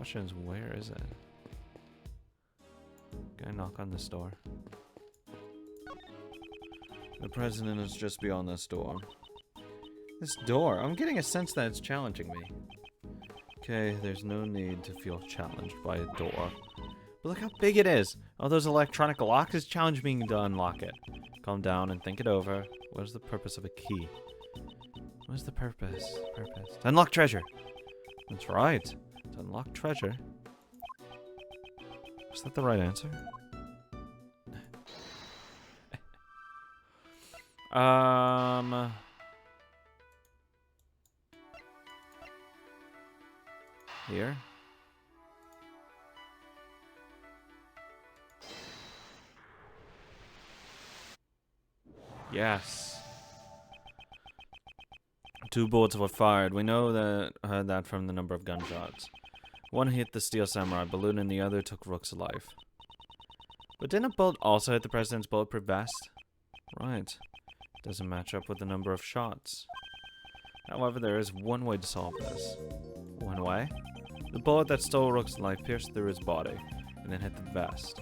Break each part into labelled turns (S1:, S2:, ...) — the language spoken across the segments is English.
S1: question is, where is it? Can I knock on this door? The president is just beyond this door. This door? I'm getting a sense that it's challenging me. Okay, there's no need to feel challenged by a door. But look how big it is! All those electronic locks is challenge me to unlock it. Calm down and think it over. What is the purpose of a key? What is the purpose? To unlock treasure! That's right. To unlock treasure. Was that the right answer? Here? Yes. 2 bullets were fired. We know that from the number of gunshots. One hit the Steel Samurai balloon and the other took Rook's life. But didn't a bullet also hit the president's bulletproof vest? Right. Doesn't match up with the number of shots. However, there is one way to solve this. One way? The bullet that stole Rook's life pierced through his body and then hit the vest.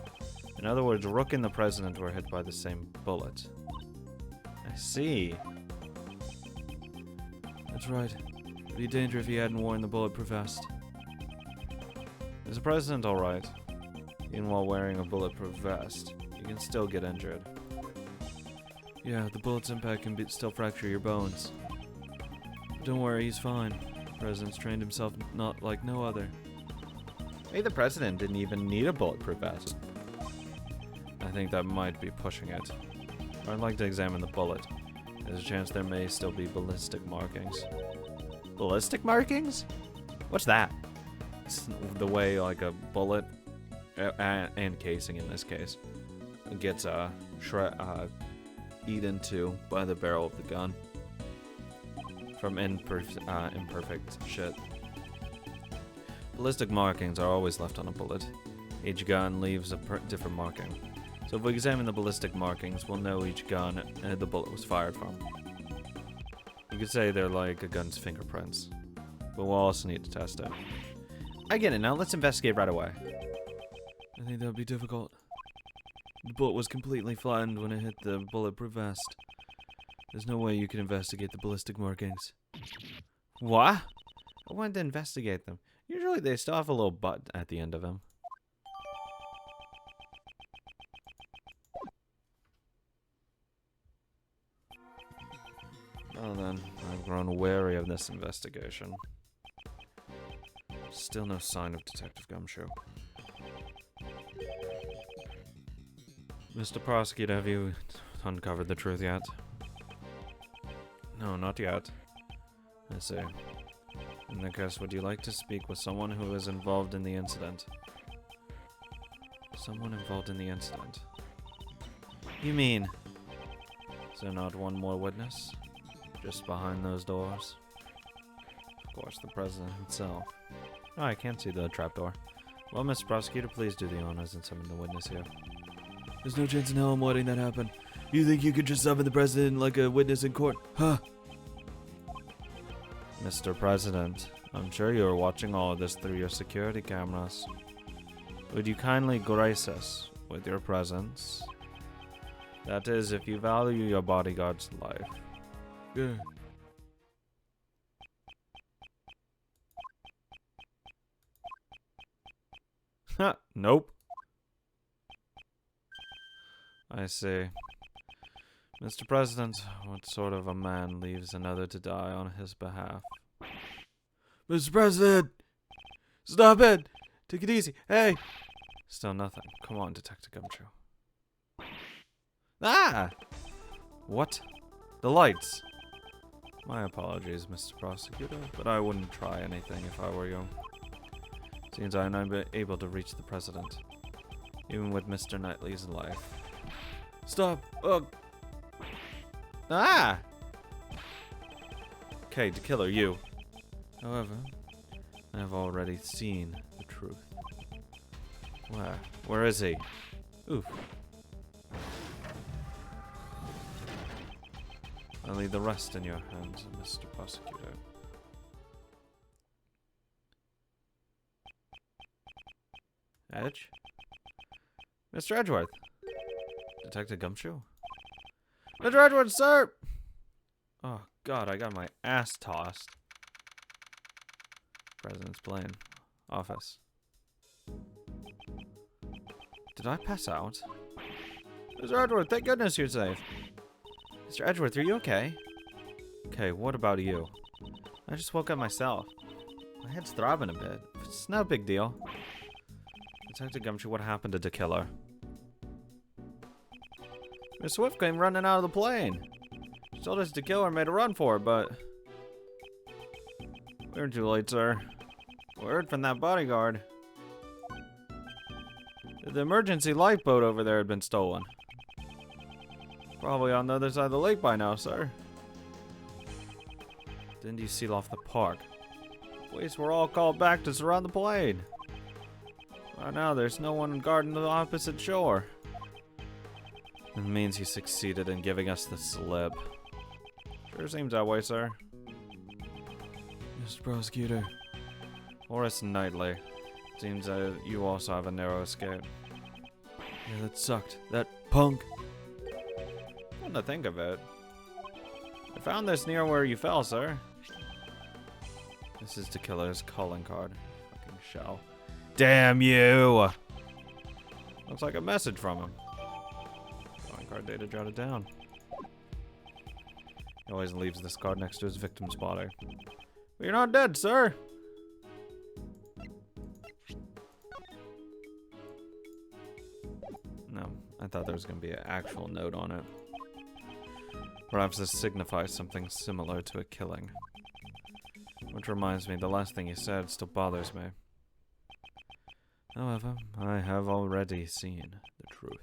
S1: In other words, Rook and the president were hit by the same bullet. I see. That's right. It'd be a danger if he hadn't worn the bulletproof vest. Is the president alright? Even while wearing a bulletproof vest, you can still get injured. Yeah, the bullet's impact can still fracture your bones. But don't worry, he's fine. The president's trained himself not like no other. Maybe the president didn't even need a bulletproof vest. I think that might be pushing it. I'd like to examine the bullet. There's a chance there may still be ballistic markings. Ballistic markings? What's that? It's the way like a bullet and casing in this case gets eaten into by the barrel of the gun from imperfect shit. Ballistic markings are always left on a bullet. Each gun leaves a different marking. So if we examine the ballistic markings, we'll know each gun the bullet was fired from. You could say they're like a gun's fingerprints, but we'll also need to test it. I get it now, let's investigate right away. I think that would be difficult. The bullet was completely flattened when it hit the bulletproof vest. There's no way you can investigate the ballistic markings. What? I wanted to investigate them. Usually they still have a little butt at the end of them. Well then, I've grown wary of this investigation. Still no sign of Detective Gumshoe. Mr. Prosecutor, have you uncovered the truth yet? No, not yet. I see. In that case, would you like to speak with someone who is involved in the incident? Someone involved in the incident? You mean? Is there not one more witness? Just behind those doors? Of course, the president himself. Oh, I can't see the trapdoor. Well, Mr. Prosecutor, please do the honors and summon the witness here. There's no chance in hell I'm letting that happen. You think you could just summon the president like a witness in court? Huh? Mr. President, I'm sure you are watching all of this through your security cameras. Would you kindly grace us with your presence? That is, if you value your bodyguard's life. Yeah. Huh, nope. I see. Mr. President, what sort of a man leaves another to die on his behalf? Mr. President! Stop it! Take it easy. Hey! Still nothing. Come on, Detective Gumshoe. Ah! What? The lights. My apologies, Mr. Prosecutor, but I wouldn't try anything if I were you. Seems I am not able to reach the president, even with Mr. Knightley's life. Stop! Ugh! Ah! Okay, the killer, you. However, I have already seen the truth. Where? Where is he? Oof. I'll leave the rest in your hands, Mr. Prosecutor. Edge? Mr. Edgeworth. Detective Gumshoe? Mr. Edgeworth, sir! Oh, God, I got my ass tossed. President's plane. Office. Did I pass out? Mr. Edgeworth, thank goodness you're safe. Mr. Edgeworth, are you okay? Okay, what about you? I just woke up myself. My head's throbbing a bit. It's no big deal. Detective Gumshoe, what happened to the killer? Miss Swift came running out of the plane. She told us the killer made a run for it, but... we were too late, sir. We heard from that bodyguard. The emergency lifeboat over there had been stolen. Probably on the other side of the lake by now, sir. Didn't you seal off the park? Police were all called back to surround the plane. Right now, there's no one guarding the opposite shore. It means he succeeded in giving us the slip. Sure seems that way, sir. Mr. Prosecutor. Horace Knightley. Seems that you also have a narrow escape. Yeah, that sucked. That punk. Come to think of it. I found this near where you fell, sir. This is the killer's calling card. Fucking shell. Damn you! Looks like a message from him. Calling card data jotted down. He always leaves this card next to his victim's body. But you're not dead, sir! No, I thought there was going to be an actual note on it. Perhaps this signifies something similar to a killing. Which reminds me, the last thing you said still bothers me. However, I have already seen the truth.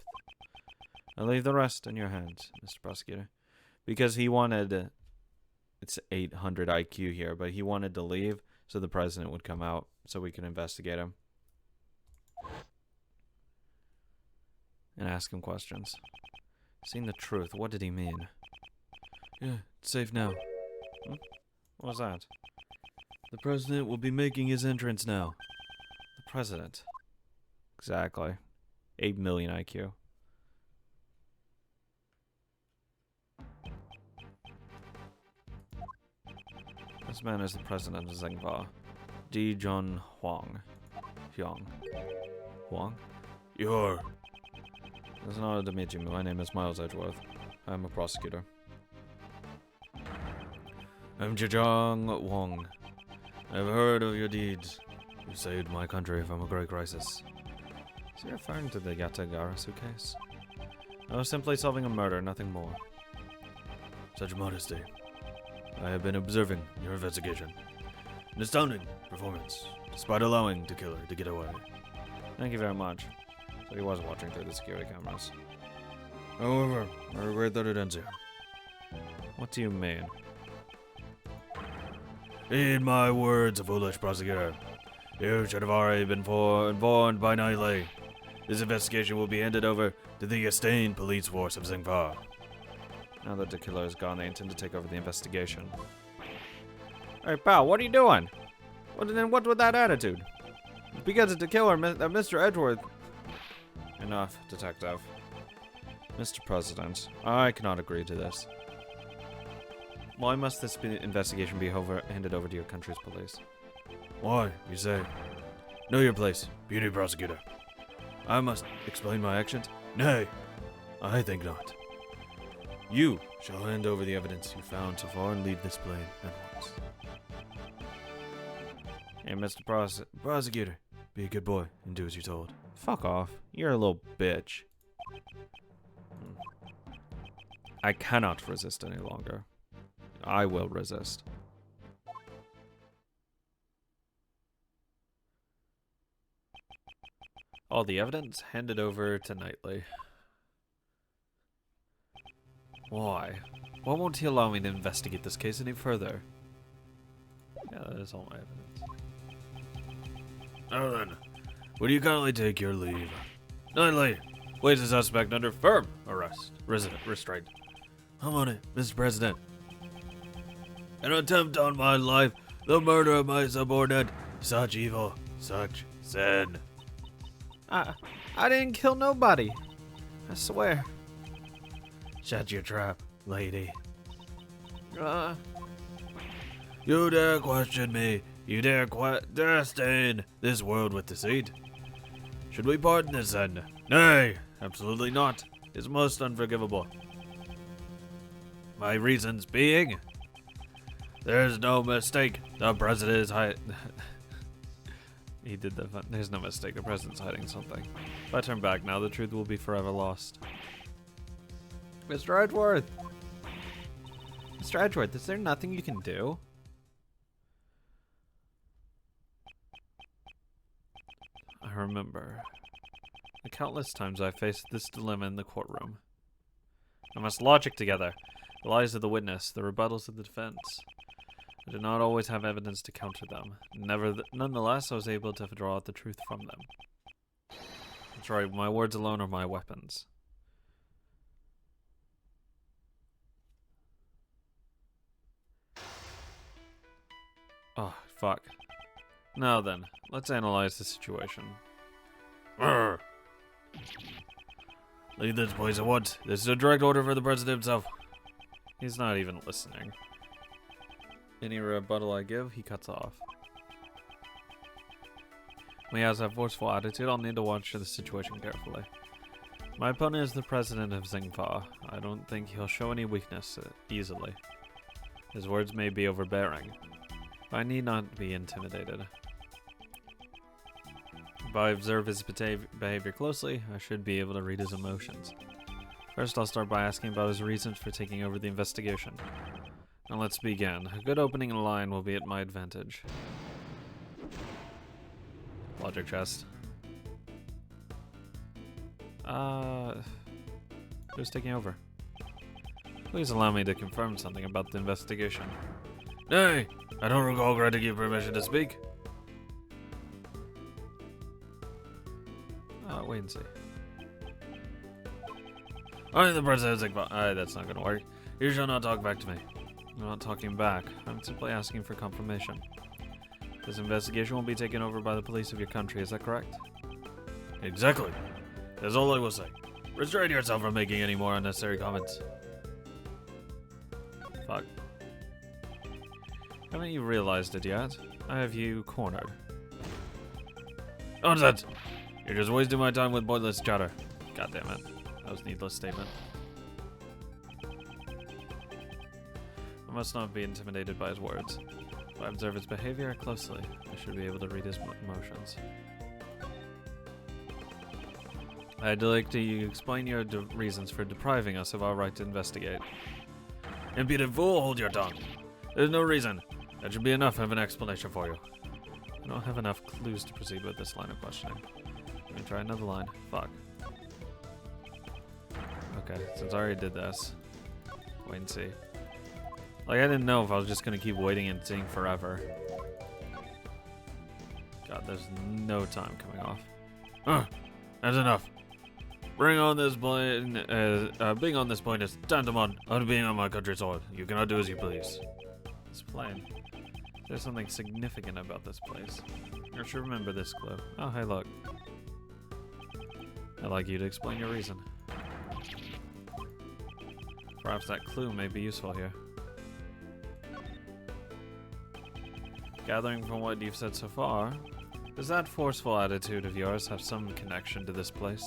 S1: I'll leave the rest in your hands, Mr. Prosecutor. Because he wanted... it's 800 IQ here, but he wanted to leave so the president would come out so we could investigate him. And ask him questions. Seeing the truth, what did he mean? Yeah, it's safe now. Hmm? What was that? The president will be making his entrance now. The president? Exactly. 8 million IQ. This man is the president of Zengva. Dijun Huang. Huang? You're... It's an honor to meet you. My name is Miles Edgeworth. I'm a prosecutor. I'm Zhejiang Wang. I've heard of your deeds. You saved my country from a great crisis. Is he referring to the Yatagarasu case? I was simply solving a murder, nothing more. Such modesty. I have been observing your investigation. An astounding performance, despite allowing the killer to get away. Thank you very much. So he was watching through the security cameras. However, I regret that it ends here. What do you mean? In my words, a foolish prosecutor. You should have already been informed by Knightley. This investigation will be handed over to the Yastain police force of Zengva. Now that the killer is gone, they intend to take over the investigation. Hey, pal, what are you doing? What's with that attitude? Because it's the killer, Mr. Edgeworth. Enough, detective. Mr. President, I cannot agree to this. Why must this investigation be handed over to your country's police? Why, you say? Know your place, beauty prosecutor. I must explain my actions? Nay, I think not. You shall hand over the evidence you found so far and leave this plane at once. Hey, Mr. Prosecutor, be a good boy and do as you're told. Fuck off. You're a little bitch. I cannot resist any longer. I will resist. All the evidence handed over to Knightley. Why? Why won't he allow me to investigate this case any further? Yeah, that is all my evidence. Now then, will you kindly take your leave? Knightley, place the suspect under firm arrest. Restraint. I'm on it, Mr. President. An attempt on my life, the murder of my subordinate, such evil, such sin. I didn't kill nobody. I swear.
S2: Shut your trap, lady.
S1: Uh,
S2: You dare question me. You dare stain this world with deceit. Should we pardon this sin? Nay, absolutely not. It's most unforgivable. My reasons being, there's no mistake. The president is
S1: he did the fun. There's no mistake. The president's hiding something. If I turn back now, the truth will be forever lost. Mr. Edgeworth! Mr. Edgeworth, is there nothing you can do? I remember the countless times I faced this dilemma in the courtroom. I must logic together the lies of the witness, the rebuttals of the defense. I did not always have evidence to counter them. Nonetheless, I was able to draw out the truth from them. That's right, my words alone are my weapons. Oh, fuck. Now then, let's analyze the situation.
S2: Urgh. Leave this place at once. This is a direct order for the president himself.
S1: He's not even listening. Any rebuttal I give, he cuts off. When he has that forceful attitude, I'll need to watch the situation carefully. My opponent is the president of Xingfa. I don't think he'll show any weakness easily. His words may be overbearing, but I need not be intimidated. If I observe his behavior closely, I should be able to read his emotions. First, I'll start by asking about his reasons for taking over the investigation. Now let's begin. A good opening line will be at my advantage. Logic chest. Who's taking over? Please allow me to confirm something about the investigation.
S2: Nay, I don't recall granting you permission to speak.
S1: Wait and see.
S2: I'm the president of Xingfa.
S1: That's not gonna work.
S2: You shall not talk back to me.
S1: I'm not talking back. I'm simply asking for confirmation. This investigation will be taken over by the police of your country, is that correct?
S2: Exactly. That's all I will say. Restrain yourself from making any more unnecessary comments.
S1: Fuck. Haven't you realized it yet? I have you cornered.
S2: Nonsense! You're just wasting my time with pointless chatter.
S1: God damn it. That was a needless statement. I must not be intimidated by his words. If I observe his behavior closely, I should be able to read his emotions. I'd like to explain your reasons for depriving us of our right to investigate.
S2: Impudent fool, hold your tongue. There's no reason. That should be enough of an explanation for you.
S1: I don't have enough clues to proceed with this line of questioning. Let me try another line. Fuck. Okay, since I already did this, wait and see. Like, I didn't know if I was just gonna keep waiting and seeing forever. God, there's no time coming off.
S2: That's enough. Being on this point is tantamount to being on my country's soil. You cannot do as you please.
S1: This plane. There's something significant about this place. I should remember this clue. Oh, hey, look. I'd like you to explain your reason. Perhaps that clue may be useful here. Gathering from what you've said so far, does that forceful attitude of yours have some connection to this place?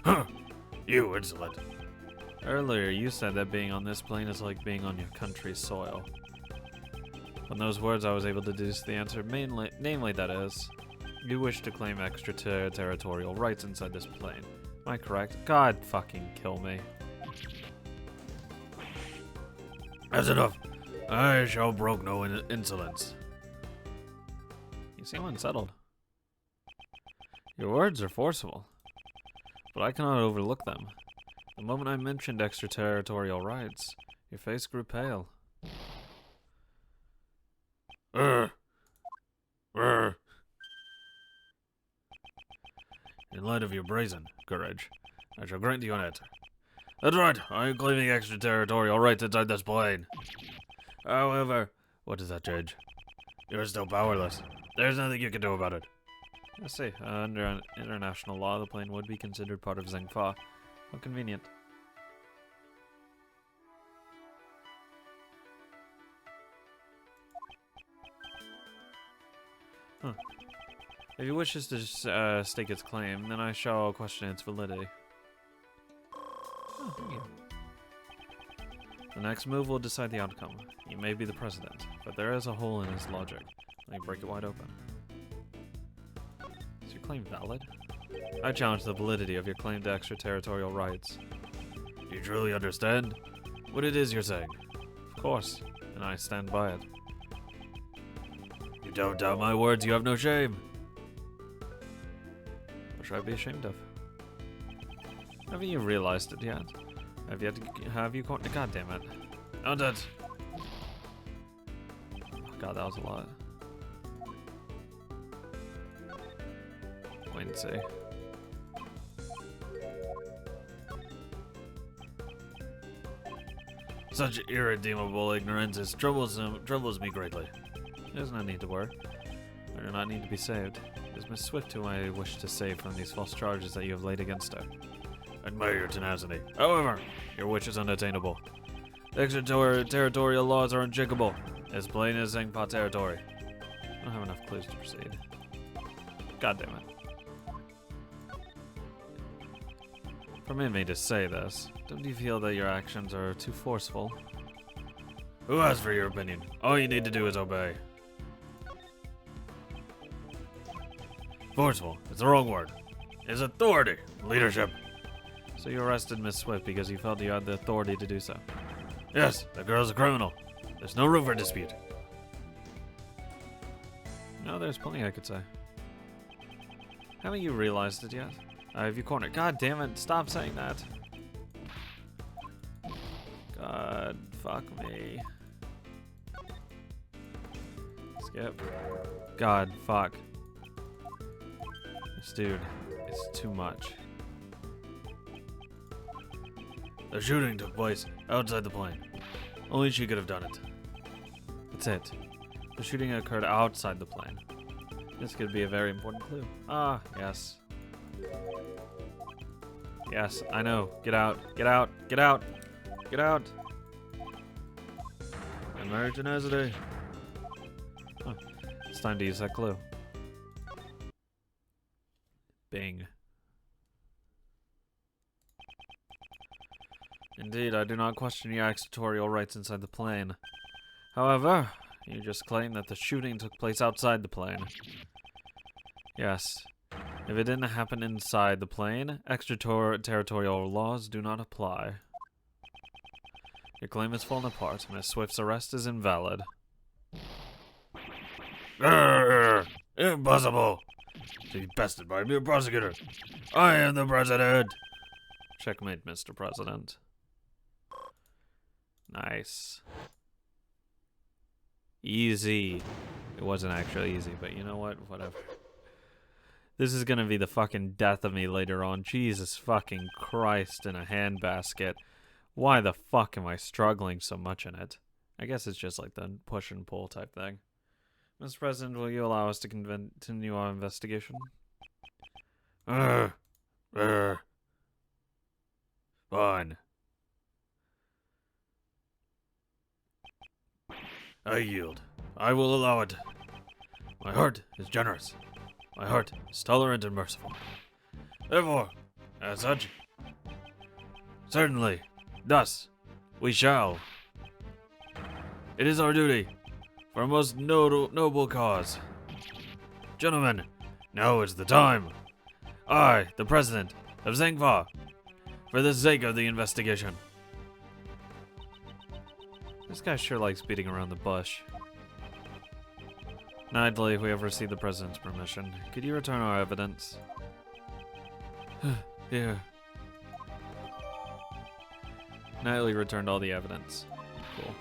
S2: Huh! You insolent.
S1: Earlier, you said that being on this plane is like being on your country's soil. From those words, I was able to deduce the answer, namely that is, you wish to claim extraterritorial rights inside this plane. Am I correct? God fucking kill me.
S2: That's enough. I shall brook no insolence.
S1: You seem unsettled. Your words are forceful, but I cannot overlook them. The moment I mentioned extraterritorial rights, your face grew pale.
S2: In light of your brazen courage, I shall grant you an answer. That's right, I am claiming extraterritorial rights inside this plane. However, what does that change? You're still powerless. There's nothing you can do about it.
S1: I see. Under international law, the plane would be considered part of Zhengfa. How convenient. Huh. If he wishes to stake its claim, then I shall question its validity. Oh, thank you. The next move will decide the outcome. He may be the president, but there is a hole in his logic. Let me break it wide open. Is your claim valid? I challenge the validity of your claim to extraterritorial rights.
S2: Do you truly understand what it is you're saying?
S1: Of course, and I stand by it.
S2: You don't doubt my words, you have no shame.
S1: What should I be ashamed of? Haven't you realized it yet? Have you caught the goddamn it?
S2: Not that.
S1: Oh god, that was a lot. Wait and see.
S2: Such irredeemable ignorance troubles me greatly.
S1: There's no need to worry. I do not need to be saved. It is Miss Swift whom I wish to save from these false charges that you have laid against her.
S2: I admire your tenacity. However, your wish is unattainable. The extraterritorial laws are unshakable, as plain as Zhengfa territory.
S1: I don't have enough clues to proceed. God damn it. Permit me to say this. Don't you feel that your actions are too forceful?
S2: Who asked for your opinion? All you need to do is obey. Forceful. It's the wrong word. It's authority. Leadership.
S1: So you arrested Miss Swift because you felt you had the authority to do so?
S2: Yes, the girl's a criminal. There's no room for dispute.
S1: No, there's plenty I could say. Haven't you realized it yet? Have you cornered? God damn it, stop saying that. God, fuck me. Skip. God, fuck. This dude is too much.
S2: The shooting took place outside the plane. Only she could have done it.
S1: That's it. The shooting occurred outside the plane. This could be a very important clue. Ah, yes. Yes, I know. Get out. Get out. Get out. Get out.
S2: Admire tenacity.
S1: Huh. It's time to use that clue. Bing. Indeed, I do not question your extraterritorial rights inside the plane. However, you just claimed that the shooting took place outside the plane. Yes. If it didn't happen inside the plane, extraterritorial laws do not apply. Your claim has fallen apart. Miss Swift's arrest is invalid.
S2: Grrr, impossible! To be bested by a mere prosecutor. I am the president!
S1: Checkmate, Mr. President. Nice. Easy. It wasn't actually easy, but you know what? Whatever. This is gonna be the fucking death of me later on. Jesus fucking Christ in a handbasket. Why the fuck am I struggling so much in it? I guess it's just like the push and pull type thing. Mr. President, will you allow us to continue our investigation?
S2: Fine. I yield. I will allow it. My heart is generous. My heart is tolerant and merciful. Therefore, as such, certainly, thus, we shall. It is our duty for a most noble cause. Gentlemen, now is the time. I, the president of Zhengfa, for the sake of the investigation.
S1: This guy sure likes beating around the bush. Nightly, we have received the president's permission. Could you return our evidence?
S2: Here.
S1: Nightly returned all the evidence. Cool.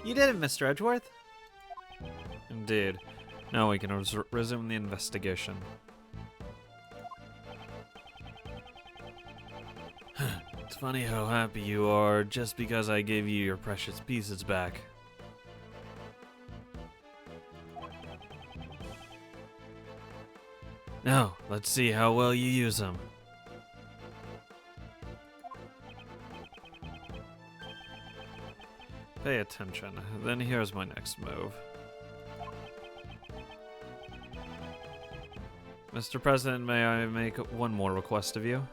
S1: You did it, Mr. Edgeworth. Indeed. Now we can resume the investigation.
S2: It's funny how happy you are just because I gave you your precious pieces back. Now, let's see how well you use them.
S1: Pay attention. Then here's my next move. Mr. President, may I make one more request of you?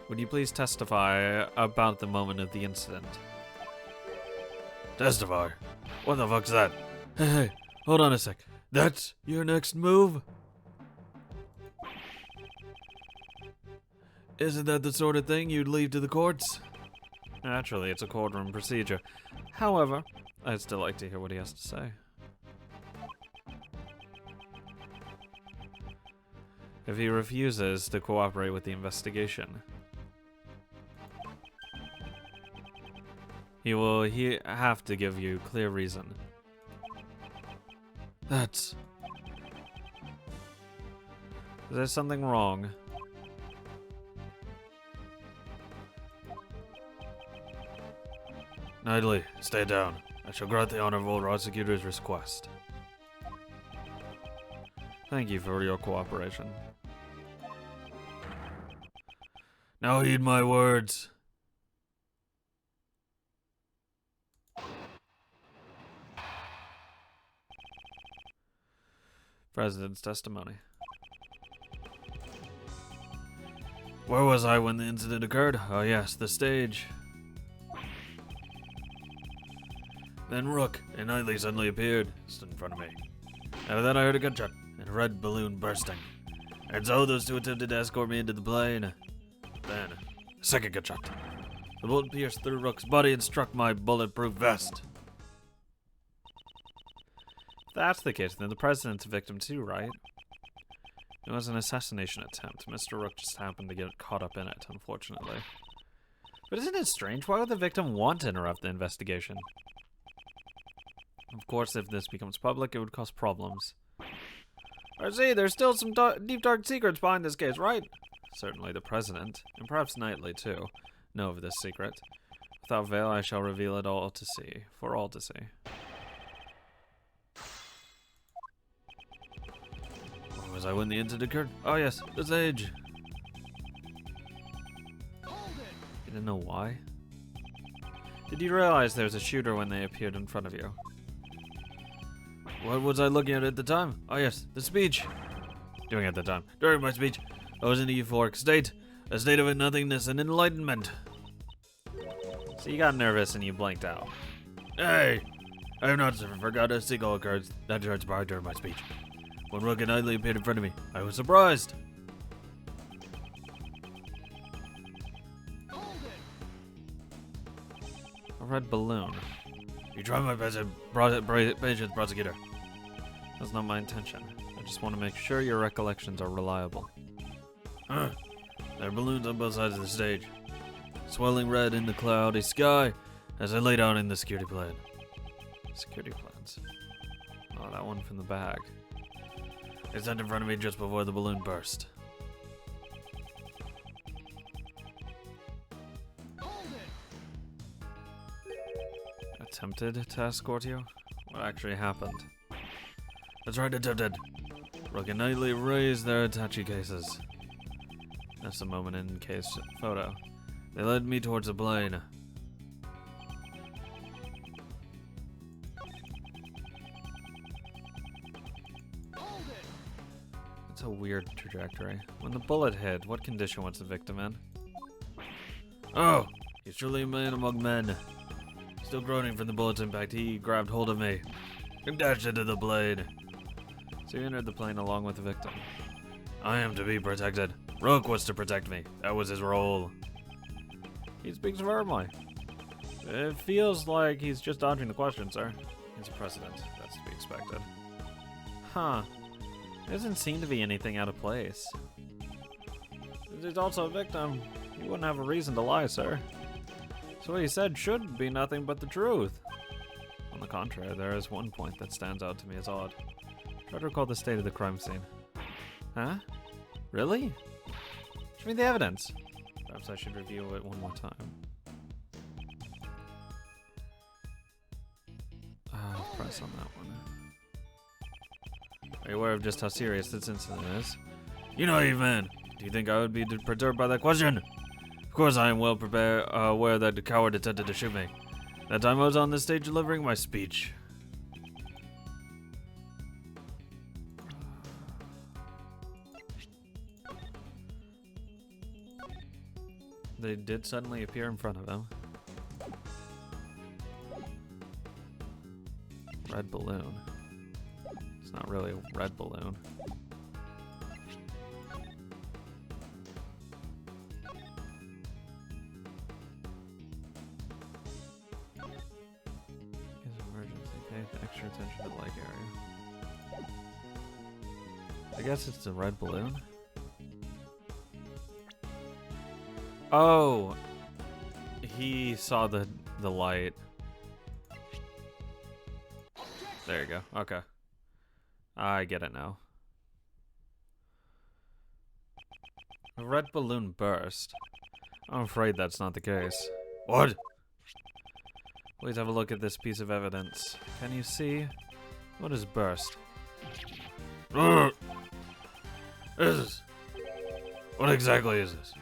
S1: Would you please testify about the moment of the incident?
S2: Testify? What the fuck's that? Hey, hold on a sec. That's your next move? Isn't that the sort of thing you'd leave to the courts?
S1: Naturally, it's a courtroom procedure. However, I'd still like to hear what he has to say. If he refuses to cooperate with the investigation, he will have to give you clear reason.
S2: That's...
S1: Is there something wrong?
S2: Knightley, stay down. I shall grant the honorable prosecutor's request.
S1: Thank you for your cooperation.
S2: Now heed my words.
S1: President's testimony.
S2: Where was I when the incident occurred? Oh yes, the stage. Then Rook and Knightley suddenly appeared, stood in front of me. After that I heard a gunshot and a red balloon bursting. And so those two attempted to escort me into the plane. Then, a second gunshot. The bullet pierced through Rook's body and struck my bulletproof vest.
S1: If that's the case, then the president's a victim too, right? It was an assassination attempt. Mr. Rook just happened to get caught up in it, unfortunately. But isn't it strange? Why would the victim want to interrupt the investigation? Of course, if this becomes public, it would cause problems. I see, there's still some deep, dark secrets behind this case, right? Certainly the president, and perhaps Knightley too, know of this secret. Without veil, I shall reveal it all to see, for all to see.
S2: Where was I when the incident occurred? Oh yes, the stage.
S1: You didn't know why? Did you realize there was a shooter when they appeared in front of you?
S2: What was I looking at the time? Oh yes, the speech. Doing at the time. During my speech, I was in a euphoric state. A state of nothingness and enlightenment.
S1: So you got nervous and you blanked out.
S2: Hey! I have not forgot a single occurrence that transpired during my speech. When Rook and Knightley appeared in front of me, I was surprised.
S1: A red balloon.
S2: You try my best, patience, prosecutor.
S1: That's not my intention. I just want to make sure your recollections are reliable.
S2: There are balloons on both sides of the stage, swelling red in the cloudy sky as I lay down in the security plane.
S1: Security plans. Oh, that one from the bag.
S2: It stood in front of me just before the balloon burst.
S1: Attempted to escort you? What actually happened?
S2: That's right, attempted. Rook and Knightley raised their attaché cases.
S1: That's a moment in case photo.
S2: They led me towards the plane.
S1: It's a weird trajectory. When the bullet hit, what condition was the victim in?
S2: Oh, he's truly a man among men. Still groaning from the bullet's impact, he grabbed hold of me and dashed into the plane.
S1: So you entered the plane along with the victim.
S2: I am to be protected. Rook was to protect me. That was his role.
S1: He speaks firmly. It feels like he's just dodging the question, sir. He's a president. That's to be expected. Huh. There doesn't seem to be anything out of place. He's also a victim. He wouldn't have a reason to lie, sir. So what he said should be nothing but the truth. On the contrary, there is one point that stands out to me as odd. Try to recall the state of the crime scene. Huh? Really? Show me the evidence. Perhaps I should review it one more time. press on that one. Are you aware of just how serious this incident is?
S2: You naive man. Do you think I would be perturbed by that question? Of course I am well aware that the coward attempted to shoot me. That time I was on the stage delivering my speech.
S1: They did suddenly appear in front of him. Red balloon. It's not really a red balloon. Emergency. Pay extra attention to the lake area. I guess it's a red balloon. Oh, he saw the light. There you go. Okay. I get it now. A red balloon burst. I'm afraid that's not the case.
S2: What?
S1: Please have a look at this piece of evidence. Can you see? What is burst?
S2: What is this? What exactly is this?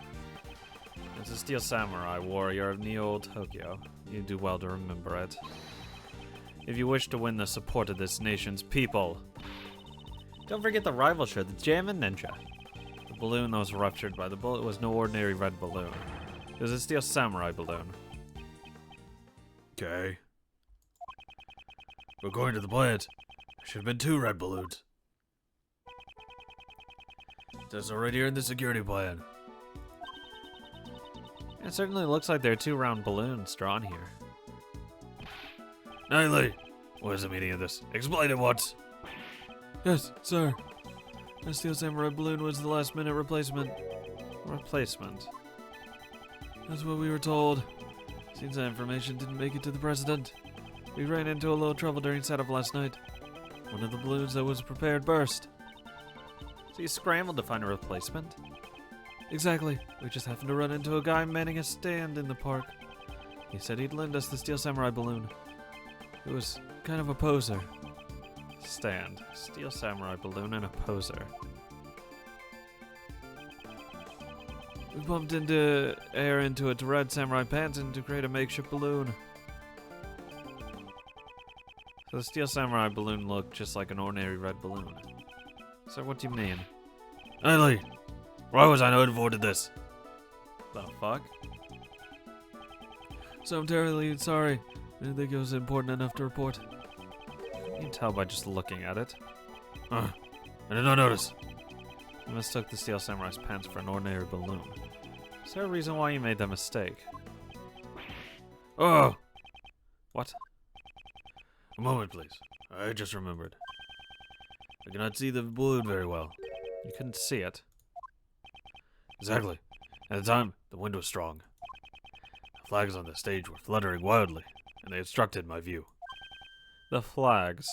S1: It's a Steel Samurai warrior of Neo Tokyo. You do well to remember it. If you wish to win the support of this nation's people. Don't forget the rival shirt, the Jammin' Ninja. The balloon that was ruptured by the bullet was no ordinary red balloon. It was a Steel Samurai balloon.
S2: Okay. According to the plans, there should have been 2 red balloons. That's already in the security plan.
S1: It certainly looks like there are 2 round balloons drawn here.
S2: Knightley, what is the meaning of this? Explain it once.
S1: Yes, sir. The Steel Samurai balloon was the last minute replacement. Replacement? That's what we were told. Seems that information didn't make it to the president. We ran into a little trouble during setup last night. One of the balloons that was prepared burst. So you scrambled to find a replacement? Exactly. We just happened to run into a guy manning a stand in the park. He said he'd lend us the Steel Samurai balloon. It was kind of a poser. Stand. Steel Samurai balloon and a poser. We bumped into air into it to Red Samurai pants and to create a makeshift balloon. So the Steel Samurai balloon looked just like an ordinary red balloon. So what do you mean?
S2: Knightley, why was I not informed of this?
S1: The fuck?
S3: So I'm terribly sorry. I didn't think it was important enough to report.
S1: You can tell by just looking at it.
S2: I did not notice.
S1: You mistook the Steel Samurai's pants for an ordinary balloon. Is there a reason why you made that mistake?
S2: Oh!
S1: What?
S2: A moment, please. I just remembered. I cannot see the balloon very well.
S1: You couldn't see it.
S2: Exactly. At the time, the wind was strong. The flags on the stage were fluttering wildly, and they obstructed my view.
S1: The flags.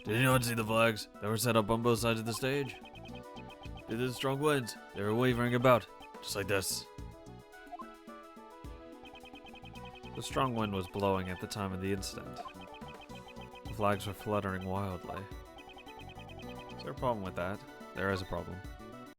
S2: Did anyone see the flags that were set up on both sides of the stage? Due to the strong winds, they were wavering about, just like this.
S1: The strong wind was blowing at the time of the incident. The flags were fluttering wildly. Is there a problem with that? There is a problem.